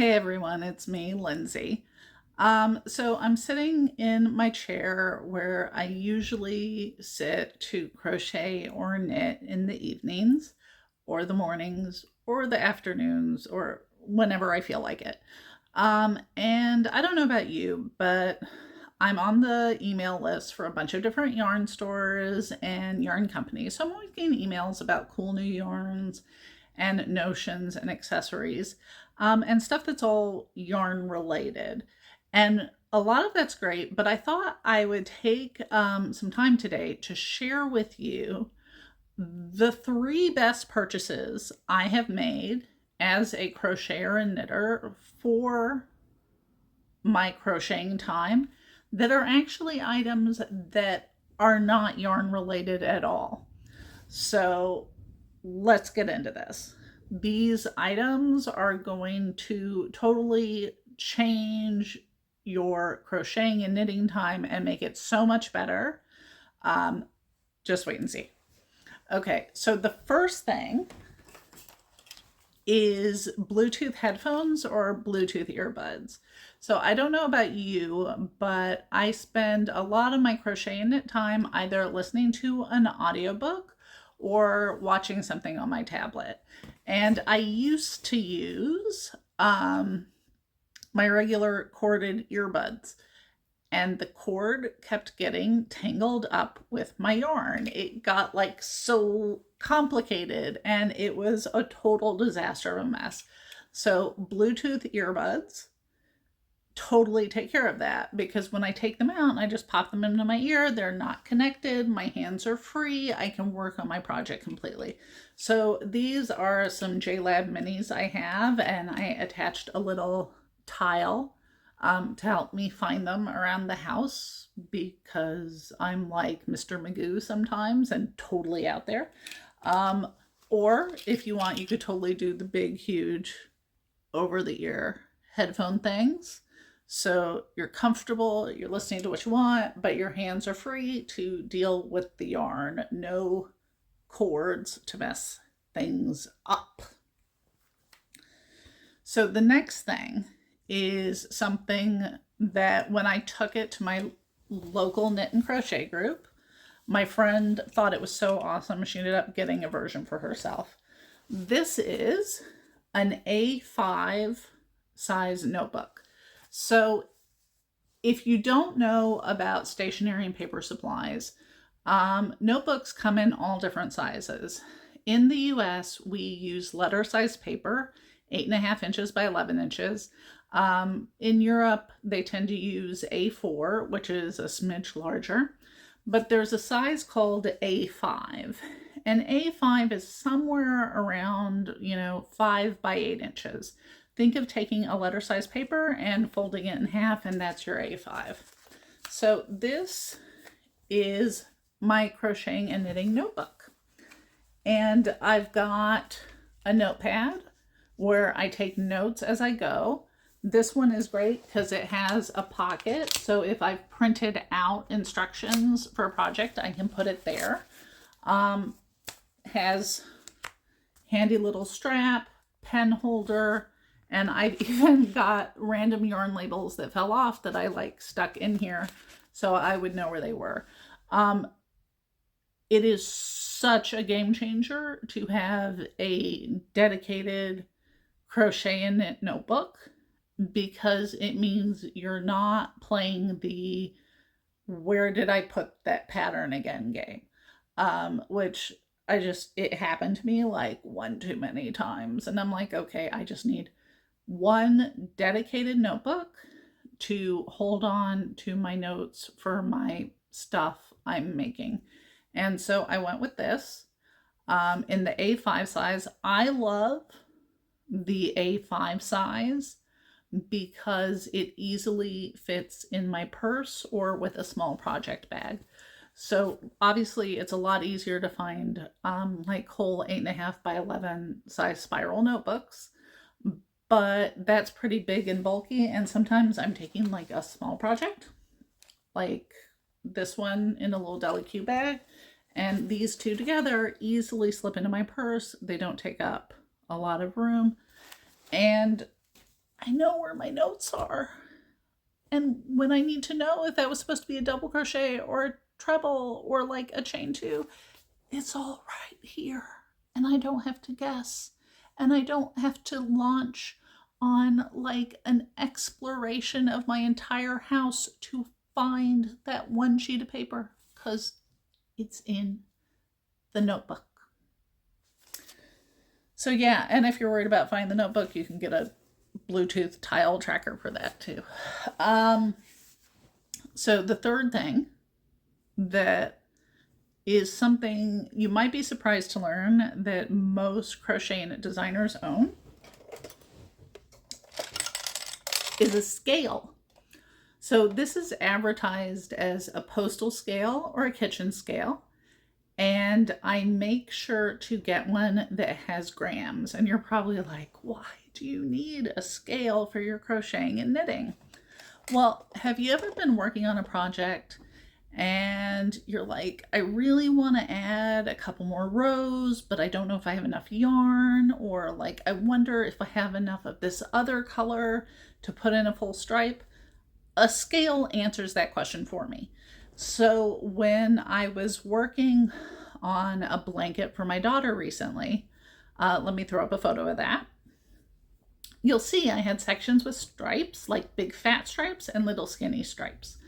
Hey everyone, it's me, Lindsay. So I'm sitting in my chair where I usually sit to crochet or knit in the evenings or the mornings or the afternoons or whenever I feel like it. And I don't know about you, but I'm on the email list for a bunch of different yarn stores and yarn companies. So I'm always getting emails about cool new yarns and notions and accessories, and stuff that's all yarn related. And a lot of that's great, but I thought I would take some time today to share with you the three best purchases I have made as a crocheter and knitter for my crocheting time that are actually items that are not yarn related at all. So let's get into this. These items are going to totally change your crocheting and knitting time and make it so much better. Um, just wait and see. Okay, so the first thing is Bluetooth headphones or Bluetooth earbuds. So I don't know about you, but I spend a lot of my crochet and knit time either listening to an audiobook or watching something on my tablet. And I used to use my regular corded earbuds, and the cord kept getting tangled up with my yarn. It got like so complicated and it was a total disaster of a mess. So Bluetooth earbuds totally take care of that, because when I take them out and I just pop them into my ear, they're not connected, my hands are free, I can work on my project completely. So these are some JLab minis I have, and I attached a little tile to help me find them around the house, because I'm like Mr. Magoo sometimes and totally out there. Or if you want, you could totally do the big, huge over the ear headphone things. So you're comfortable, you're listening to what you want, but your hands are free to deal with the yarn. No cords to mess things up. So the next thing is something that when I took it to my local knit and crochet group, my friend thought it was so awesome, she ended up getting a version for herself. This is an A5 size notebook. So if you don't know about stationery and paper supplies, notebooks come in all different sizes. In the US, we use letter size paper, 8.5 inches by 11 inches. In Europe, they tend to use A4, which is a smidge larger, but there's a size called A5. And A5 is somewhere around, 5 by 8 inches. Think of taking a letter size paper and folding it in half, and that's your A5. So this is my crocheting and knitting notebook. And I've got a notepad where I take notes as I go. This one is great because it has a pocket. So if I've printed out instructions for a project, I can put it there. Has handy little strap, pen holder, and I've even got random yarn labels that fell off that I like stuck in here so I would know where they were. It is such a game changer to have a dedicated crochet and knit notebook, because it means you're not playing the where did I put that pattern again game, which it happened to me like one too many times. And I'm like, okay, I just need one dedicated notebook to hold on to my notes for my stuff I'm making. And so I went with this in the A5 size. I love the A5 size because it easily fits in my purse or with a small project bag. So obviously it's a lot easier to find like whole 8.5 by 11 size spiral notebooks, but that's pretty big and bulky. And sometimes I'm taking like a small project, like this one in a little deli Q bag, and these two together easily slip into my purse. They don't take up a lot of room. And I know where my notes are. And when I need to know if that was supposed to be a double crochet or a treble or like a chain two, it's all right here. And I don't have to guess. And I don't have to launch on like an exploration of my entire house to find that one sheet of paper because it's in the notebook. So yeah, and if you're worried about finding the notebook, you can get a Bluetooth tile tracker for that too. So the third thing that is something you might be surprised to learn that most crochet designers own is a scale. So this is advertised as a postal scale or a kitchen scale. And I make sure to get one that has grams. And you're probably like, why do you need a scale for your crocheting and knitting? Well, have you ever been working on a project and you're like, I really want to add a couple more rows, but I don't know if I have enough yarn, or like, I wonder if I have enough of this other color to put in a full stripe? A scale answers that question for me. So when I was working on a blanket for my daughter recently, let me throw up a photo of that. You'll see I had sections with stripes, like big fat stripes and little skinny stripes.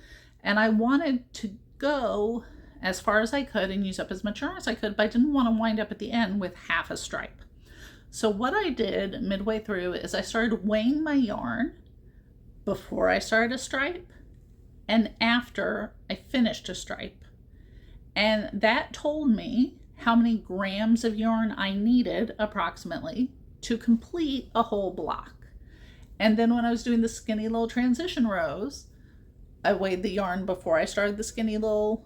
And I wanted to go as far as I could and use up as much yarn as I could, but I didn't want to wind up at the end with half a stripe. So what I did midway through is I started weighing my yarn before I started a stripe and after I finished a stripe. And that told me how many grams of yarn I needed approximately to complete a whole block. And then when I was doing the skinny little transition rows, I weighed the yarn before I started the skinny little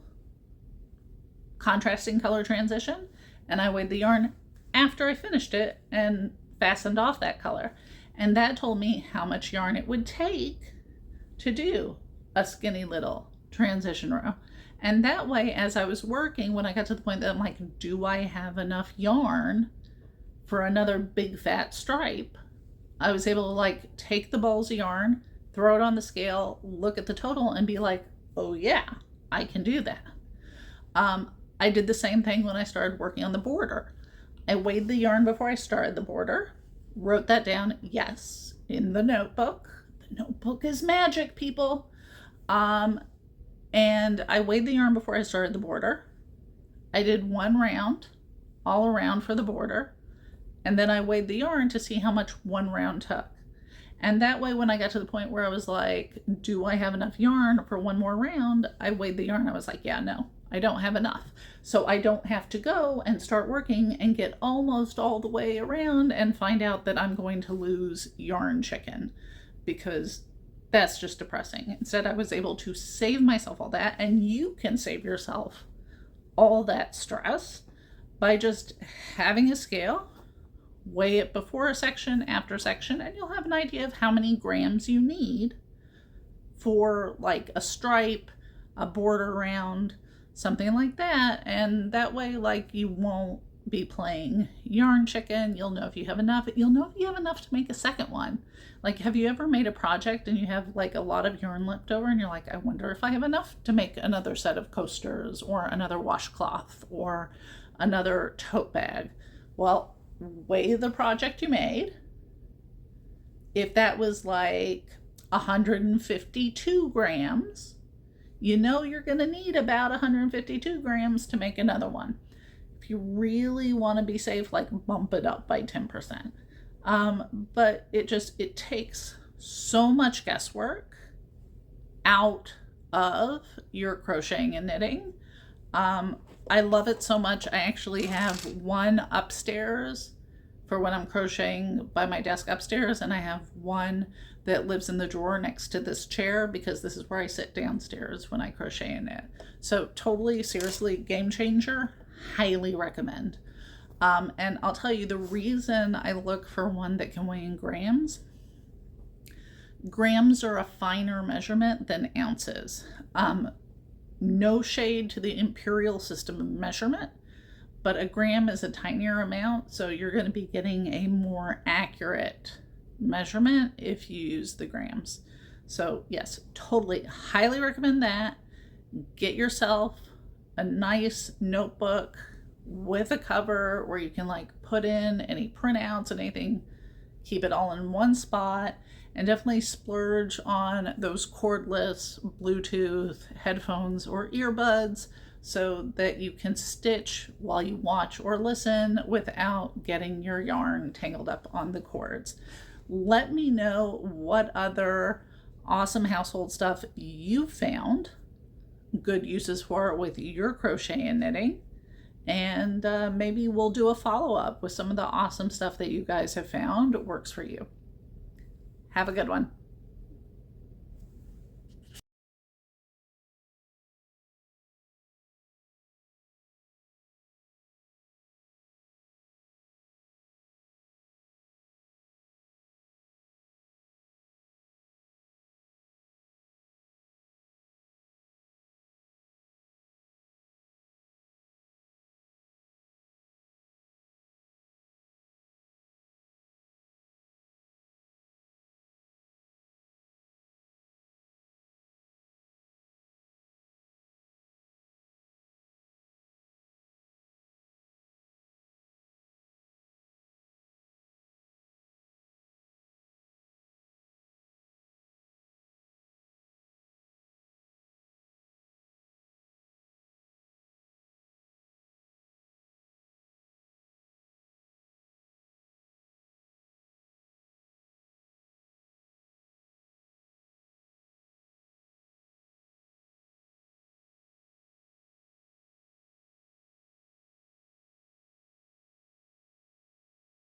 contrasting color transition, and I weighed the yarn after I finished it and fastened off that color. And that told me how much yarn it would take to do a skinny little transition row. And that way, as I was working, when I got to the point that I'm like, do I have enough yarn for another big fat stripe? I was able to like take the balls of yarn, throw it on the scale, look at the total and be like, oh yeah, I can do that. I did the same thing when I started working on the border. I weighed the yarn before I started the border, wrote that down, yes, in the notebook. The notebook is magic, people. And I weighed the yarn before I started the border. I did one round all around for the border. And then I weighed the yarn to see how much one round took. And that way, when I got to the point where I was like, do I have enough yarn for one more round? I weighed the yarn. I was like, yeah, no, I don't have enough. So I don't have to go and start working and get almost all the way around and find out that I'm going to lose yarn chicken, because that's just depressing. Instead, I was able to save myself all that, and you can save yourself all that stress by just having a scale, weigh it before a section, after section, and you'll have an idea of how many grams you need for like a stripe, a border round, something like that. And that way, like, you won't be playing yarn chicken. You'll know if you have enough. You'll know if you have enough to make a second one. Like, have you ever made a project and you have like a lot of yarn left over and you're like, I wonder if I have enough to make another set of coasters or another washcloth or another tote bag? Well, weigh the project you made. If that was like 152 grams, you know you're going to need about 152 grams to make another one. If you really want to be safe, like, bump it up by 10%. But it takes so much guesswork out of your crocheting and knitting. I love it so much. I actually have one upstairs for when I'm crocheting by my desk upstairs, and I have one that lives in the drawer next to this chair because this is where I sit downstairs when I crochet and knit. So totally, seriously, game changer. Highly recommend. And I'll tell you the reason I look for one that can weigh in grams. Grams are a finer measurement than ounces. No shade to the imperial system of measurement, but a gram is a tinier amount, so you're going to be getting a more accurate measurement if you use the grams. So yes, totally highly recommend that. Get yourself a nice notebook with a cover where you can like put in any printouts and anything, keep it all in one spot, and definitely splurge on those cordless Bluetooth headphones or earbuds so that you can stitch while you watch or listen without getting your yarn tangled up on the cords. Let me know what other awesome household stuff you found good uses for it with your crochet and knitting. And maybe we'll do a follow-up with some of the awesome stuff that you guys have found works for you. Have a good one.